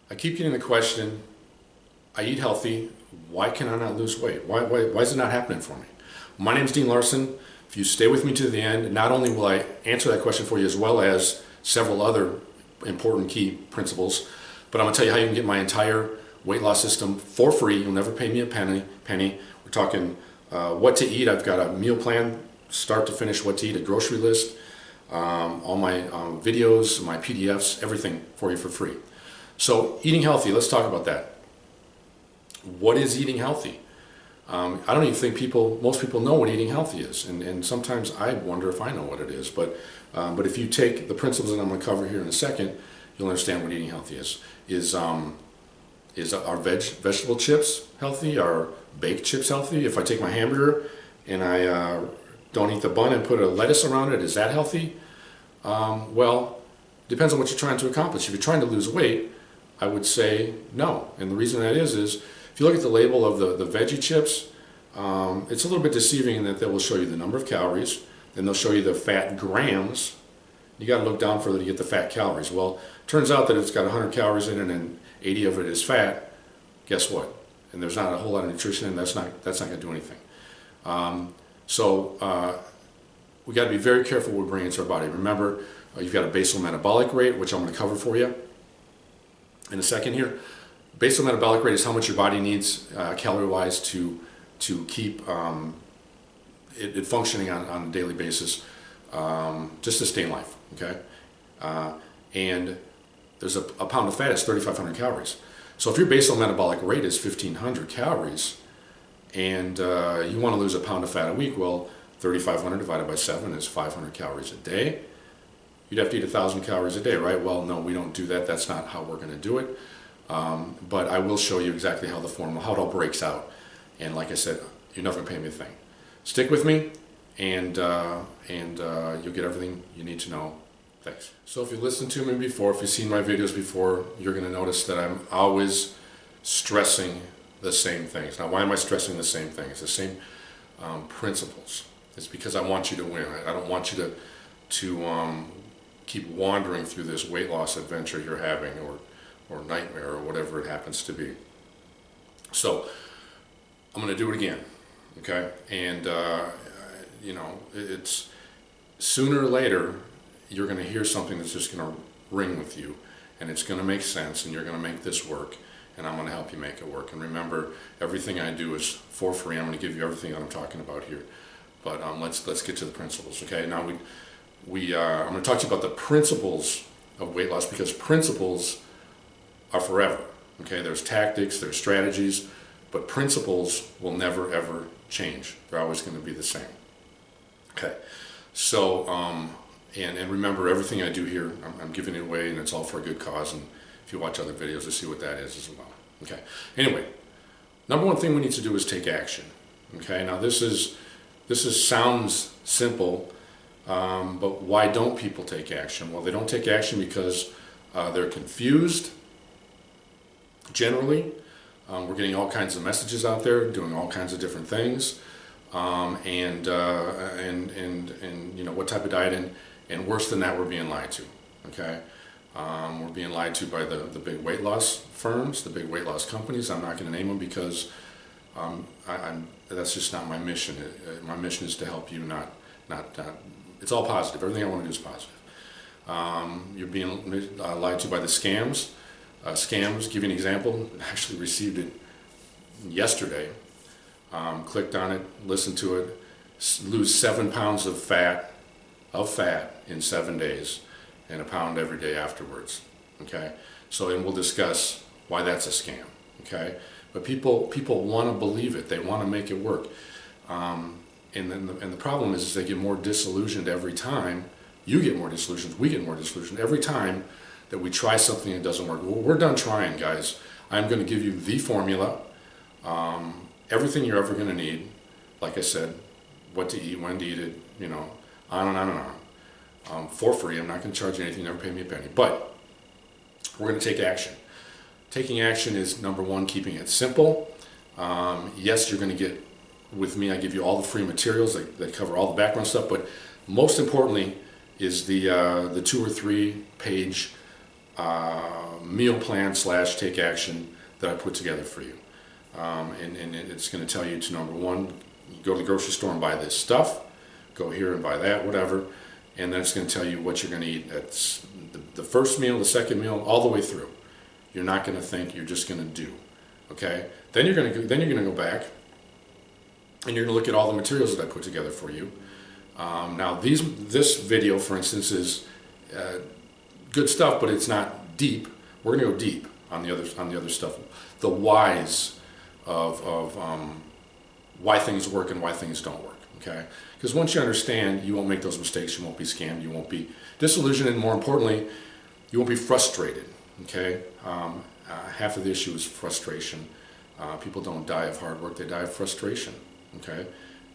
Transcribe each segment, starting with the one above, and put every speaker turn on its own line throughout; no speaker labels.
I keep getting the question, I eat healthy, why can I not lose weight? Why is it not happening for me? My name is Dean Larson. If you stay with me to the end, not only will I answer that question for you as well as several other important key principles, but I'm going to tell you how you can get my entire weight loss system for free. You'll never pay me a penny. We're talking what to eat. I've got a meal plan, start to finish, what to eat, a grocery list, all my videos, my PDFs, everything for you for free. So eating healthy, let's talk about that. What is eating healthy? I don't even think most people know what eating healthy is, and sometimes I wonder if I know what it is. But if you take the principles that I'm going to cover here in a second, you'll understand what eating healthy is. Is our vegetable chips healthy? Are baked chips healthy? If I take my hamburger and I don't eat the bun and put a lettuce around it, is that healthy? Well, depends on what you're trying to accomplish. If you're trying to lose weight, I would say no. And the reason that is if you look at the label of the veggie chips, it's a little bit deceiving in that they will show you the number of calories, then they'll show you the fat grams. You got to look down further to get the fat calories. Well, turns out that it's got 100 calories in it and 80 of it is fat. Guess what? And there's not a whole lot of nutrition, and that's not going to do anything. We got to be very careful what we bring into our body. Remember, you've got a basal metabolic rate, which I'm going to cover for you in a second here. Basal metabolic rate is how much your body needs calorie-wise to keep it functioning on a daily basis, just to stay in life. Okay, and there's a pound of fat is 3,500 calories. So if your basal metabolic rate is 1,500 calories, and you want to lose a pound of fat a week, well, 3,500 divided by 7 is 500 calories a day. You'd have to eat 1,000 calories a day, right? Well, no, we don't do that. That's not how we're going to do it. But I will show you exactly how how it all breaks out. And like I said, you're never going to pay me a thing. Stick with me, and you'll get everything you need to know. Thanks. So if you listened to me before, if you've seen my videos before, you're going to notice that I'm always stressing the same things. Now, why am I stressing the same thing? It's the same principles. It's because I want you to win. I don't want you to keep wandering through this weight loss adventure you're having, or nightmare, or whatever it happens to be. So I'm going to do it again, okay? And it's sooner or later you're going to hear something that's just going to ring with you, and it's going to make sense, and you're going to make this work, and I'm going to help you make it work. And remember, everything I do is for free. I'm going to give you everything that I'm talking about here. But let's get to the principles, okay? Now I'm going to talk to you about the principles of weight loss, because principles are forever. Okay, there's tactics, there's strategies, but principles will never ever change. They're always going to be the same. Okay, so and remember, everything I do here, I'm giving it away, and it's all for a good cause. And if you watch other videos, you'll see what that is as well. Okay. Anyway, number one thing we need to do is take action. Okay. Now this sounds simple. But why don't people take action? Well, they don't take action because they're confused. Generally, we're getting all kinds of messages out there, doing all kinds of different things, and what type of diet, and worse than that, we're being lied to. Okay, we're being lied to by the big weight loss firms, the big weight loss companies. I'm not going to name them because that's just not my mission. My mission is to help you, not. It's all positive. Everything I want to do is positive. You're being lied to by the scams. Scams, give you an example. I actually received it yesterday. Clicked on it, listened to it. Lose 7 pounds of fat in 7 days, and a pound every day afterwards. Okay. So, and we'll discuss why that's a scam. Okay. But people want to believe it. They want to make it work. And the problem is they get more disillusioned every time. You get more disillusioned, we get more disillusioned every time that we try something that doesn't work. Well, we're done trying, guys. I'm going to give you the formula, everything you're ever going to need. Like I said, what to eat, when to eat it, on and on and on. For free. I'm not going to charge you anything, never pay me a penny. But we're going to take action. Taking action is, number one, keeping it simple. Yes, you're going to get, with me, I give you all the free materials that cover all the background stuff, but most importantly is the 2 or 3 page meal plan / take action that I put together for you. And it's going to tell you to, number one, go to the grocery store and buy this stuff, go here and buy that, whatever, and then it's going to tell you what you're going to eat. That's the first meal, the second meal, all the way through. You're not going to think, you're just going to do. Okay? Then you're going to go back and you're going to look at all the materials that I put together for you. Now this video, for instance, is good stuff, but it's not deep. We're going to go deep on the other stuff, the whys of why things work and why things don't work. Okay, because once you understand, you won't make those mistakes. You won't be scammed. You won't be disillusioned, and more importantly, you won't be frustrated. Okay, half of the issue is frustration. People don't die of hard work; they die of frustration. Okay.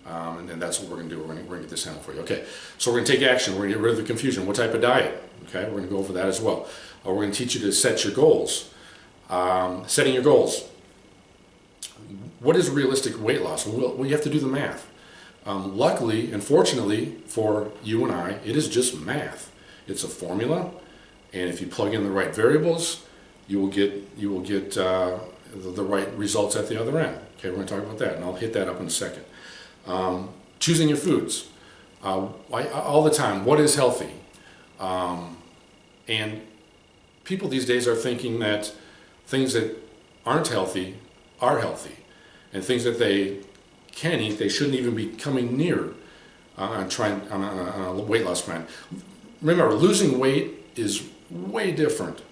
And that's what we're going to do. We're going to get this handled for you. Okay, so we're going to take action. We're going to get rid of the confusion. What type of diet? Okay, we're going to go over that as well. We're going to teach you to set your goals. Setting your goals. What is realistic weight loss? Well, you have to do the math. Luckily and fortunately for you and I, it is just math. It's a formula, and if you plug in the right variables, you will get the right results at the other end. Okay, we're going to talk about that, and I'll hit that up in a second. Choosing your foods. All the time, what is healthy? And people these days are thinking that things that aren't healthy are healthy, and things that they can eat, they shouldn't even be coming near on a weight loss plan. Remember, losing weight is way different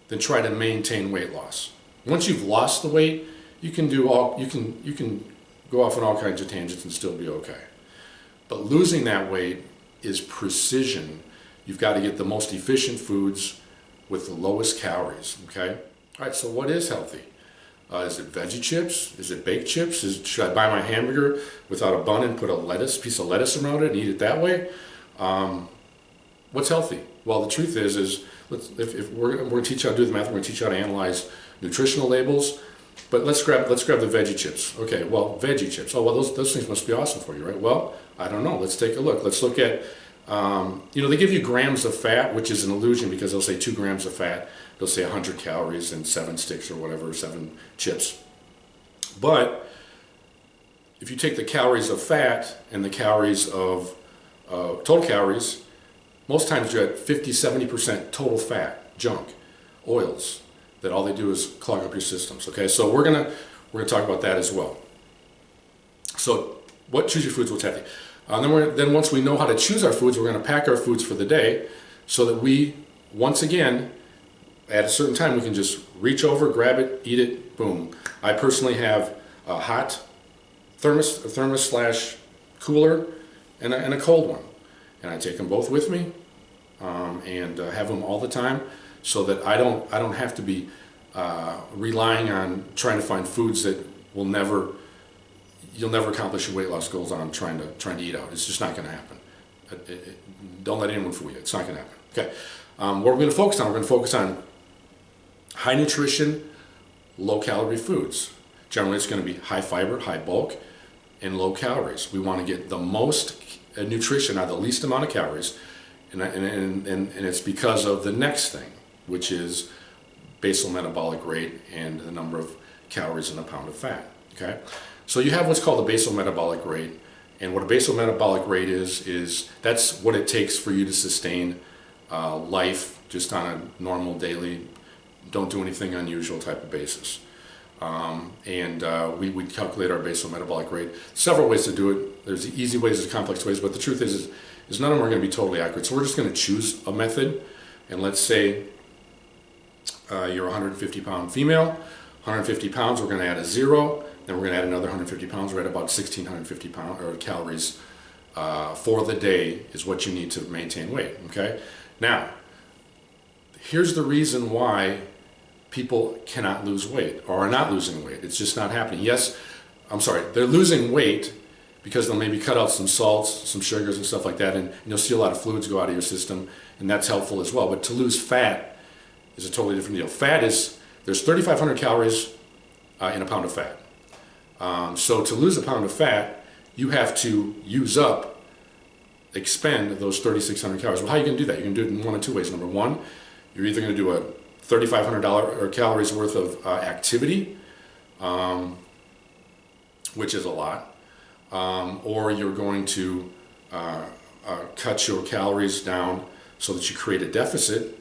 than trying to maintain weight loss. Once you've lost the weight, you can go off on all kinds of tangents and still be okay. But losing that weight is precision. You've got to get the most efficient foods with the lowest calories, okay? All right, so what is healthy? Is it veggie chips? Is it baked chips? Should I buy my hamburger without a bun and put a piece of lettuce around it and eat it that way? What's healthy? Well, the truth is if we're going to teach you how to do the math, we're going to teach you how to analyze nutritional labels. But let's grab the veggie chips. Okay, well, veggie chips. Oh, well, those things must be awesome for you, right? Well, I don't know. Let's take a look. Let's look at, they give you grams of fat, which is an illusion because they'll say 2 grams of fat. They'll say 100 calories and 7 sticks or whatever, 7 chips. But if you take the calories of fat and the calories of total calories, most times you're at 50-70% total fat, junk, oils, that all they do is clog up your systems. Okay, so we're gonna talk about that as well. So, choose your foods, what's healthy. Then once we know how to choose our foods, we're going to pack our foods for the day, so that we, once again, at a certain time, we can just reach over, grab it, eat it, boom. I personally have a hot thermos / cooler, and a cold one, and I take them both with me, and have them all the time, so that I don't have to be relying on trying to find foods that you'll never accomplish your weight loss goals on trying to eat out. It's just not going to happen. Don't let anyone fool you. It's not going to happen. Okay. What we're going to focus on? We're going to focus on high nutrition, low calorie foods. Generally, it's going to be high fiber, high bulk, and low calories. We want to get the most nutrition out of the least amount of calories, and it's because of the next thing, which is basal metabolic rate and the number of calories in a pound of fat. Okay, so you have what's called the basal metabolic rate, and what a basal metabolic rate is that's what it takes for you to sustain life just on a normal daily, don't do anything unusual type of basis. We calculate our basal metabolic rate. Several ways to do it. There's easy ways, there's complex ways, but the truth is none of them are going to be totally accurate. So we're just going to choose a method, and let's say you're a 150-pound female, 150 pounds, we're going to add a 0, then we're going to add another 150 pounds, we're at about 1,650 calories for the day is what you need to maintain weight, okay? Now, here's the reason why people cannot lose weight or are not losing weight. It's just not happening. Yes, I'm sorry, they're losing weight because they'll maybe cut out some salts, some sugars and stuff like that, and you'll see a lot of fluids go out of your system, and that's helpful as well. But to lose fat is a totally different deal. Fat is, there's 3,500 calories in a pound of fat. So to lose a pound of fat, you have to expend those 3,600 calories. Well, how are you going to do that? You can do it in one of two ways. Number one, You're either going to do a $3,500 or calories worth of activity, which is a lot, or you're going to cut your calories down so that you create a deficit,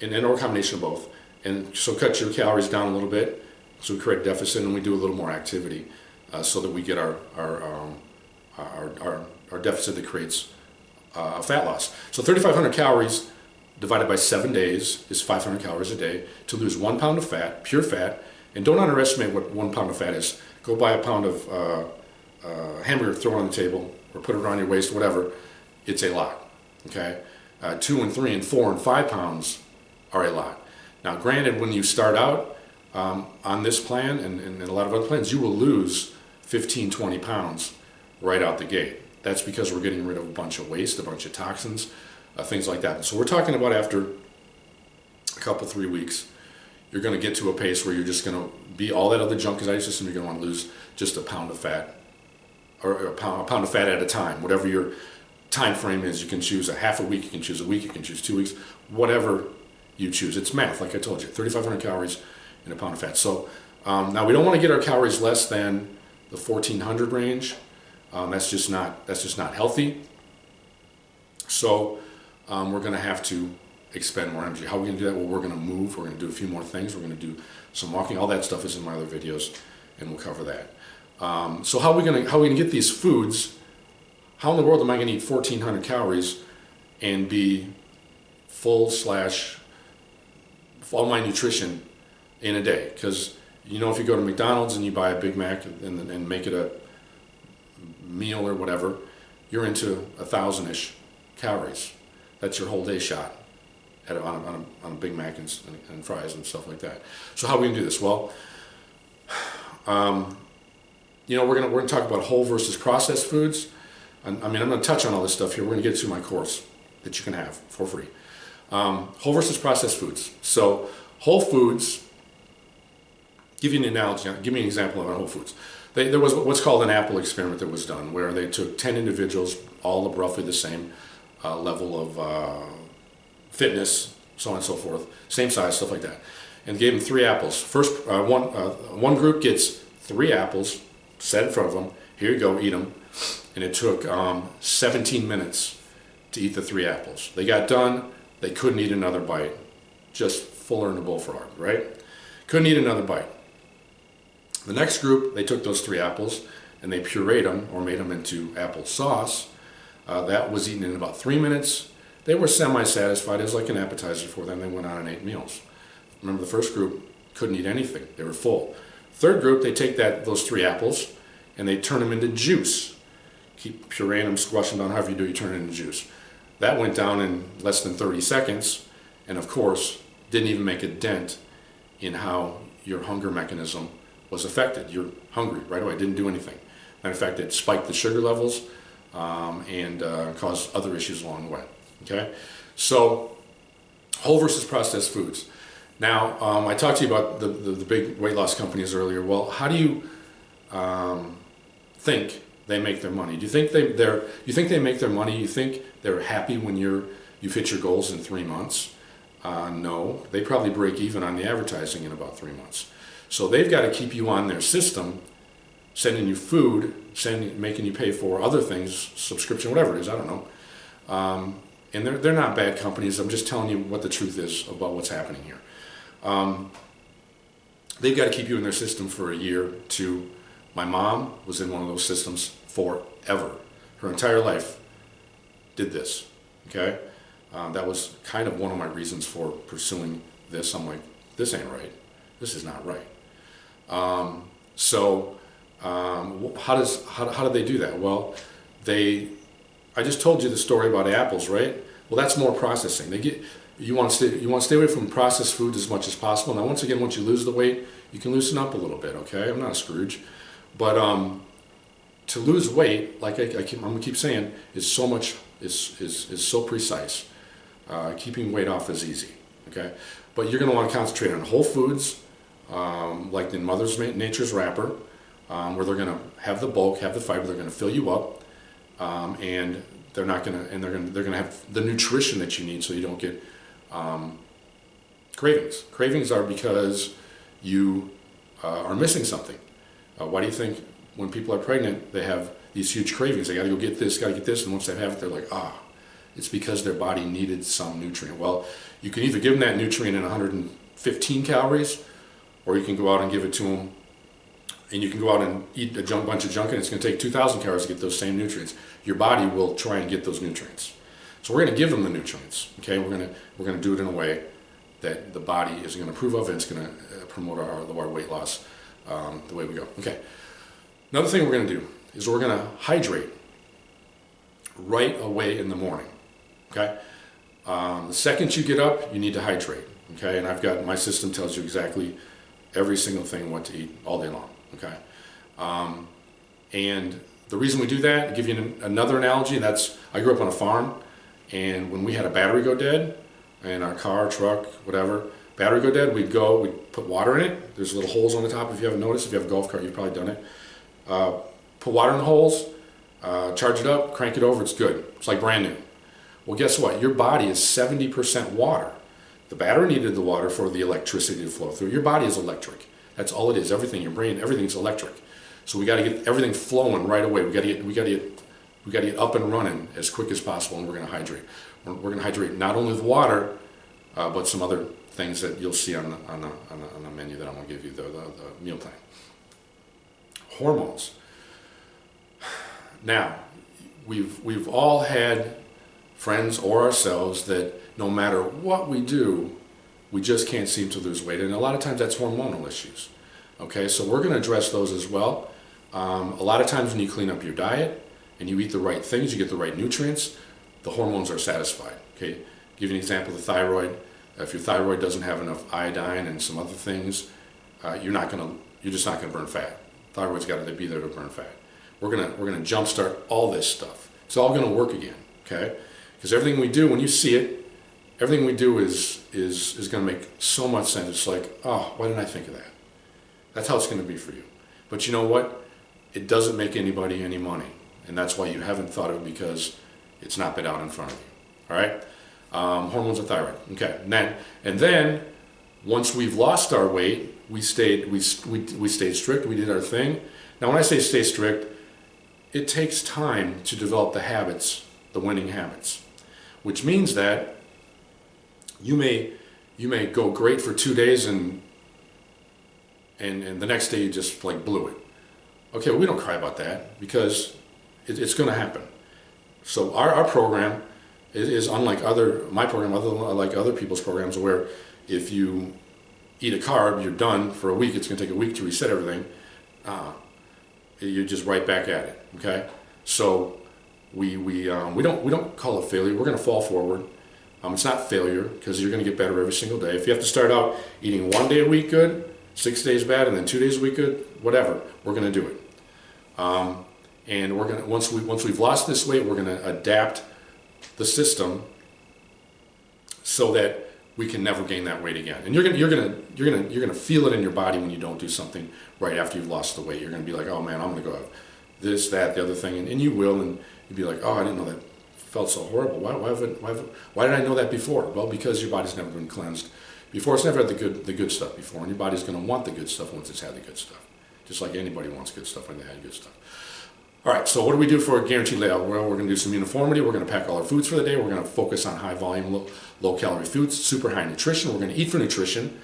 or a combination of both. And so cut your calories down a little bit, so we create a deficit, and we do a little more activity, so that we get our deficit that creates fat loss. So 3,500 calories divided by 7 days is 500 calories a day to lose 1 pound of fat, pure fat. And don't underestimate what 1 pound of fat is. Go buy a pound of hamburger, throw it on the table, or put it around your waist, whatever. It's a lot. Okay, 2 and 3 and 4 and 5 pounds are a lot. Now, granted, when you start out on this plan and a lot of other plans, you will lose 15, 20 pounds right out the gate. That's because we're getting rid of a bunch of waste, a bunch of toxins, things like that. So we're talking about after a couple, 3 weeks, you're going to get to a pace where you're just going to be all that other junk is out of your system. You're going to want to lose just a pound of fat, or a pound of fat at a time. Whatever your time frame is, you can choose a half a week, you can choose a week, you can choose 2 weeks, whatever you choose. It's math, like I told you, 3,500 calories in a pound of fat. So now we don't want to get our calories less than the 1,400 range. That's just not healthy. So we're going to have to expend more energy. How are we going to do that? Well, we're going to move. We're going to do a few more things. We're going to do some walking. All that stuff is in my other videos, and we'll cover that. So how are we going to get these foods? How in the world am I going to eat 1,400 calories and be full / all my nutrition in a day? Because you know, if you go to McDonald's and you buy a Big Mac and make it a meal or whatever, you're into 1,000-ish calories. That's your whole day shot on a Big Mac and fries and stuff like that. So how are we gonna do this? Well, you know, we're gonna talk about whole versus processed foods. I mean, I'm gonna touch on all this stuff here. We're gonna get to my course that you can have for free. Whole versus processed foods. So whole foods. Give you an analogy. Give me an example of whole foods. There was what's called an apple experiment that was done, where they took 10 individuals, all of roughly the same level of fitness, so on and so forth, same size, stuff like that, and gave them 3 apples. First, one group gets 3 apples, set in front of them. Here you go, eat them. And it took 17 minutes to eat the 3 apples. They got done. They couldn't eat another bite. Just fuller than a bullfrog, right? Couldn't eat another bite. The next group, they took those 3 apples and they pureed them or made them into apple sauce. That was eaten in about 3 minutes. They were semi-satisfied. It was like an appetizer for them. They went on and ate meals. Remember, the first group couldn't eat anything. They were full. Third group, they take those 3 apples and they turn them into juice. Keep pureeing them, squashing them down, however you do, you turn it into juice. That went down in less than 30 seconds, and of course, didn't even make a dent in how your hunger mechanism was affected. You're hungry right away. It didn't do anything. Matter of fact, it spiked the sugar levels and caused other issues along the way. Okay, so whole versus processed foods. Now, I talked to you about the big weight loss companies earlier. Well, how do you think they make their money? Do you think they make their money? You think they're happy when you've hit your goals in 3 months? No, they probably break even on the advertising in about 3 months. So they've got to keep you on their system, sending you food, making you pay for other things, subscription, whatever it is, I don't know. And they're not bad companies. I'm just telling you what the truth is about what's happening here. They've got to keep you in their system for a year, 2. My mom was in one of those systems forever. Her entire life did this, okay? That was kind of one of my reasons for pursuing this. I'm like, this ain't right. This is not right. How do they do that? Well, I just told you the story about apples, right? Well, that's more processing. You want to stay away from processed food as much as possible. Now, once again, once you lose the weight, you can loosen up a little bit, okay? I'm not a Scrooge. But to lose weight, like I'm gonna keep saying, is so precise. Keeping weight off is easy, okay? But you're gonna want to concentrate on whole foods, like in Mother Nature's wrapper, where they're gonna have the bulk, have the fiber, they're gonna fill you up, and they're gonna have the nutrition that you need, so you don't get Cravings. Cravings are because you are missing something. Why do you think when people are pregnant, they have these huge cravings? They got to go get this, got to get this, and once they have it, they're like, it's because their body needed some nutrient. Well, you can either give them that nutrient in 115 calories, or you can go out and give it to them, and you can go out and eat a bunch of junk, and it's going to take 2,000 calories to get those same nutrients. Your body will try and get those nutrients. So we're going to give them the nutrients. Okay, we're going to do it in a way that the body is going to approve of, and it's going to promote our weight loss the way we go. Okay. Another thing we're going to do is we're going to hydrate right away in the morning. Okay. The second you get up, you need to hydrate. Okay, and I've got my system tells you exactly every single thing what to eat all day long. Okay, and the reason we do that, to give you another analogy, that's I grew up on a farm, and when we had a battery go dead in our car, truck, whatever, battery go dead, we'd put water in it. There's little holes on the top. If you haven't noticed, if you have a golf cart, you've probably done it. Put water in the holes, charge it up, crank it over, it's good. It's like brand new. Well, guess what? Your body is 70% water. The battery needed the water for the electricity to flow through. Your body is electric. That's all it is. Everything, your brain, everything's electric. So we got to get everything flowing right away. We got to get up and running as quick as possible, and we're going to hydrate. We're going to hydrate not only with water, but some other things that you'll see on the menu that I'm going to give you, the meal plan. Hormones. Now, we've all had friends or ourselves that no matter what we do, we just can't seem to lose weight. And a lot of times that's hormonal issues. Okay, so we're going to address those as well. A lot of times when you clean up your diet and you eat the right things, you get the right nutrients, the hormones are satisfied. Okay, give you an example of the thyroid. If your thyroid doesn't have enough iodine and some other things, you're just not going to burn fat. Thyroid's got to be there to burn fat. We're gonna jumpstart all this stuff. It's all going to work again. Okay, because everything we do, when you see it, everything we do is going to make so much sense. It's like, oh, why didn't I think of that? That's how it's going to be for you. But you know what? It doesn't make anybody any money, and that's why you haven't thought of it, because it's not been out in front of you. All right. Hormones of thyroid. Okay. And then once we've lost our weight, we stayed strict. We did our thing. Now, when I say stay strict, it takes time to develop the habits, the winning habits, which means that you may go great for 2 days and the next day you just like blew it. Okay, well, we don't cry about that, because it's going to happen. So our program is unlike my program, like other people's programs, where if you eat a carb, you're done for a week. It's going to take a week to reset everything. You're just right back at it. Okay, so we don't call it failure. We're going to fall forward. It's not failure, because you're going to get better every single day. If you have to start out eating 1 day a week good, 6 days bad, and then 2 days a week good, whatever, we're going to do it. And we're going to once we've lost this weight, we're going to adapt the system so that we can never gain that weight again. And you're gonna feel it in your body when you don't do something right after you've lost the weight. You're gonna be like, oh man, I'm gonna go have this, that, the other thing, and you will, and you'll be like, oh, I didn't know that felt so horrible. Why did I know that before? Well, because your body's never been cleansed before. It's never had the good stuff before, and your body's gonna want the good stuff once it's had the good stuff. Just like anybody wants good stuff when they had good stuff. All right, so what do we do for a guaranteed layout? Well, we're going to do some uniformity. We're going to pack all our foods for the day. We're going to focus on high volume, low calorie foods, super high nutrition. We're going to eat for nutrition.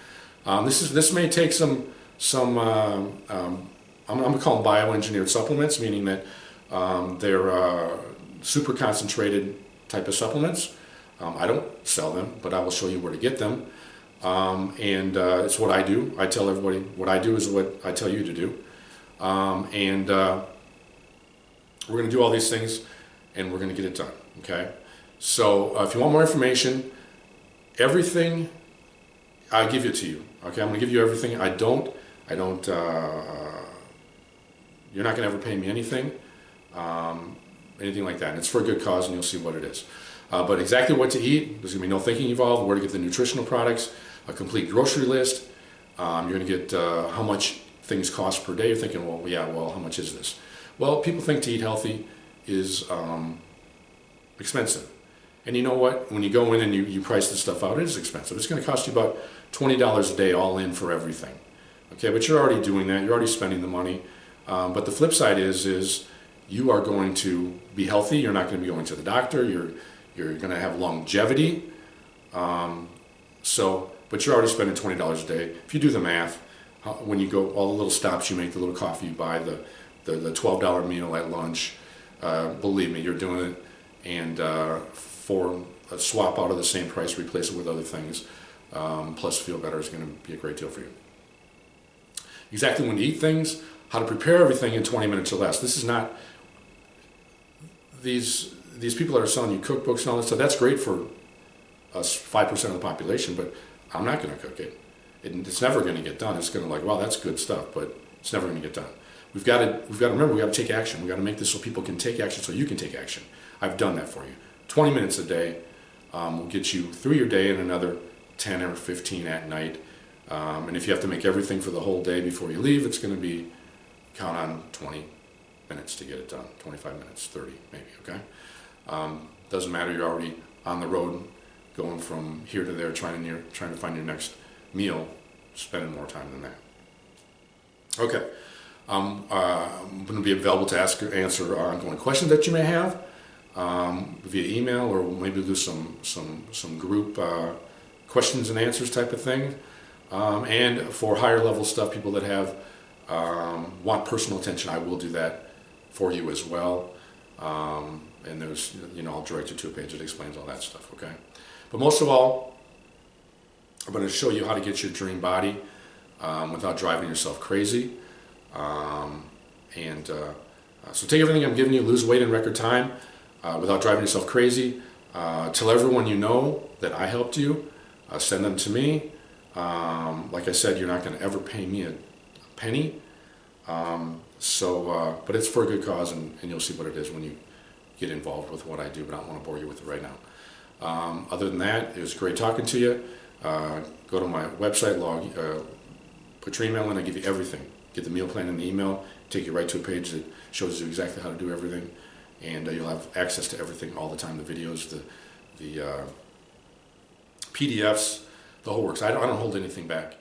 This may take some I'm going to call them bioengineered supplements, meaning that they're super concentrated type of supplements. I don't sell them, but I will show you where to get them. It's what I do. I tell everybody what I do is what I tell you to do. We're going to do all these things, and we're going to get it done. Okay. So if you want more information, everything, I'll give it to you. Okay. I'm going to give you everything. I don't. You're not going to ever pay me anything, anything like that. And it's for a good cause, and you'll see what it is. But exactly what to eat, there's going to be no thinking involved. Where to get the nutritional products, a complete grocery list. You're going to get how much things cost per day. You're thinking, well, how much is this? Well, people think to eat healthy is expensive. And you know what? When you go in and you price this stuff out, it is expensive. It's going to cost you about $20 a day all in for everything. Okay, but you're already doing that. You're already spending the money. But the flip side is you are going to be healthy. You're not going to be going to the doctor. You're going to have longevity. But you're already spending $20 a day. If you do the math, when you go all the little stops you make, the little coffee you buy, the $12 meal at lunch, believe me, you're doing it. And for a swap out of the same price, replace it with other things, plus feel better is going to be a great deal for you. Exactly when to eat things, how to prepare everything in 20 minutes or less. This is not, these people that are selling you cookbooks and all this stuff, that's great for us 5% of the population, but I'm not going to cook it. It's never going to get done. It's going to like, wow, that's good stuff, but it's never going to get done. We've got to remember, we've got to take action. We've got to make this so people can take action, so you can take action. I've done that for you. 20 minutes a day will get you through your day and another 10 or 15 at night. And if you have to make everything for the whole day before you leave, it's going to be, count on 20 minutes to get it done. 25 minutes, 30 maybe, okay? Doesn't matter, you're already on the road going from here to there trying to find your next meal, spending more time than that. Okay. I'm going to be available to answer ongoing questions that you may have via email, or maybe do some group questions and answers type of thing. And for higher level stuff, people that have want personal attention, I will do that for you as well. And there's, I'll direct you to a page that explains all that stuff. Okay. But most of all, I'm going to show you how to get your dream body without driving yourself crazy. So take everything I'm giving you, lose weight in record time without driving yourself crazy. Tell everyone you know that I helped you. Send them to me. Like I said, you're not going to ever pay me a penny. But it's for a good cause, and you'll see what it is when you get involved with what I do, but I don't want to bore you with it right now. Other than that, it was great talking to you. Go to my website, put your email in, I give you everything. Get the meal plan in the email, take you right to a page that shows you exactly how to do everything, and you'll have access to everything all the time, the videos, the PDFs, the whole works. I don't hold anything back.